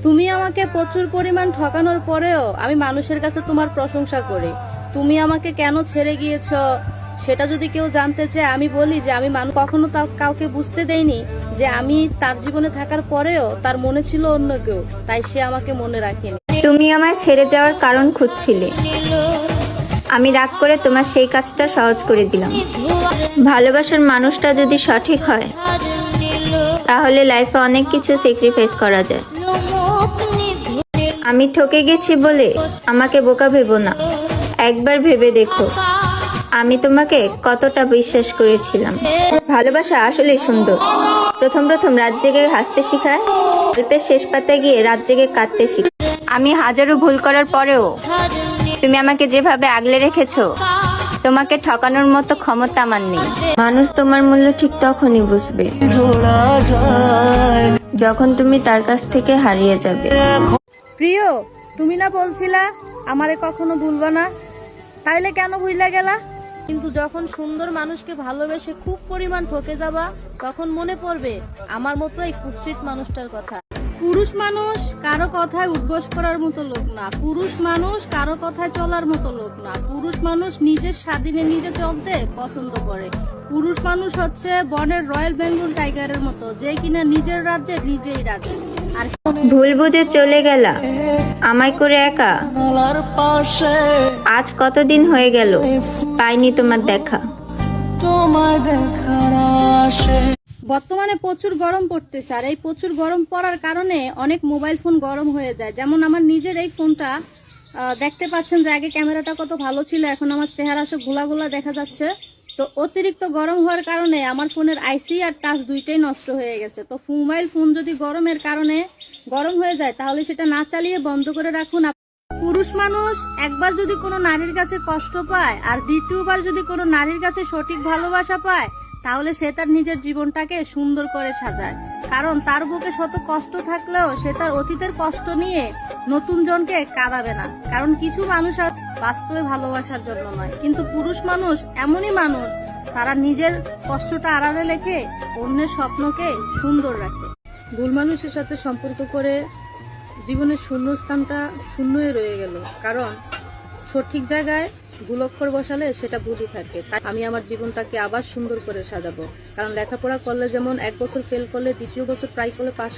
তুমি আমাকে প্রচুর পরিমাণ ঠকানোর পরেও আমি মানুষের কাছে তোমার প্রশংসা করি। তুমি আমাকে কেন ছেড়ে গিয়েছো সেটা যদি কেউ জানতে চায়, আমি বলি যে আমি কখনো কাউকে বুঝতে দেইনি যে আমি তার জীবনে থাকার পরেও তার মনে ছিল অন্য কেউ, তাই সে আমাকে মনে রাখেনি। তুমি আমায় ছেড়ে যাওয়ার কারণ খুঁজছিলে, আমি রাগ করে তোমার সেই কাজটা সহজ করে দিলাম। ভালোবাসার মানুষটা যদি সঠিক হয় তাহলে লাইফে অনেক কিছু স্যাক্রিফাইস করা যায়। আমি ঠকে গেছি বলে আমাকে বোকা ভেবো না, একবার ভেবে দেখো আমি তোমাকে কতটা বিশ্বাস করেছিলাম। ভালোবাসা আসলেই সুন্দর। প্রথম প্রথম রাত জেগে হাসতে শেখায়, গল্পের শেষ পাতায় গিয়ে রাত জেগে কাঁদতে শেখায়। আমি হাজারো ভুল করার পরেও তুমি আমাকে যেভাবে আগলে রেখেছো, তোমাকে ঠকানোর মতো ক্ষমতা আমার নেই। মানুষ তোমার মূল্য ঠিক তখনই বুঝবে যখন তুমি তার কাছ থেকে হারিয়ে যাবে। প্রিয়, তুমি না বলছিলা আমারে কখনো ভুলবা না, তাইলে কেন ভুইলা গেলা? কিন্তু যখন সুন্দর মানুষকে ভালোবেসে খুব পরিমাণ ঠকে যাবা, তখন মনে পড়বে আমার মতো এই কুৎসিত মানুষটার কথা। পুরুষ মানুষ কারো কথায় উদ্ঘোষ করার মতো লোক না, পুরুষ মানুষ কারো কথায় চলার মতো লোক না, পুরুষ মানুষ নিজের স্বাধীনে নিজে চলতে পছন্দ করে। পুরুষ মানুষ হচ্ছে বনের রয়্যাল বেঙ্গল টাইগারের মতো, যে কিনা নিজের রাজ্যে নিজেই রাজা। আর ভুল বুঝে চলে গেলা আমায় করে একা, আজ কতদিন হয়ে গেল পাইনি তোমার দেখা। বর্তমানে প্রচুর গরম পড়তেছে, আর এই প্রচুর গরম পড়ার কারণে অনেক মোবাইল ফোন গরম হয়ে যায়। যেমন আমার নিজের এই ফোনটা দেখতে পাচ্ছেন যে আগে ক্যামেরাটা কত ভালো ছিল, এখন আমার চেহারা সব গোলা গোলা দেখা যাচ্ছে। তো অতিরিক্ত গরম হওয়ার কারণে আমার ফোনের আইসি আর টাচ দুইটাই নষ্ট হয়ে গেছে। তো মোবাইল ফোন যদি গরমের কারণে গরম হয়ে যায় তাহলে সেটা না চালিয়ে বন্ধ করে রাখুন। পুরুষ মানুষ একবার যদি কোনো নারীর কাছে কষ্ট পায় আর দ্বিতীয়বার যদি কোনো নারীর কাছে সঠিক ভালোবাসা পায়, তাহলে সে তার নিজের জীবনটাকে সুন্দর করে সাজায়। কারণ তার বুকে শত কষ্ট থাকলেও সে তার অতীতের কষ্ট নিয়ে নতুন জনকে কাঁদাবে না। কারণ কিছু মানুষ আর বাস্তবে ভালোবাসার জন্য নয়, কিন্তু পুরুষ মানুষ এমনই মানুষ, তারা নিজের কষ্টটা আড়ালে রেখে অন্যের স্বপ্নকে সুন্দর রাখে। ভুল মানুষের সাথে সম্পর্ক করে জীবনের শূন্যস্থানটা শূন্যই রয়ে গেল, কারণ সঠিক জায়গায় ভুল অক্ষর বসালে সেটা ভুলই থাকে। তাই আমি আমার জীবনটাকে আবার সুন্দর করে সাজাবো। কারণ লেখাপড়া করলে যেমন এক বছর ফেল করলে দ্বিতীয় বছর ট্রাই করলে পাস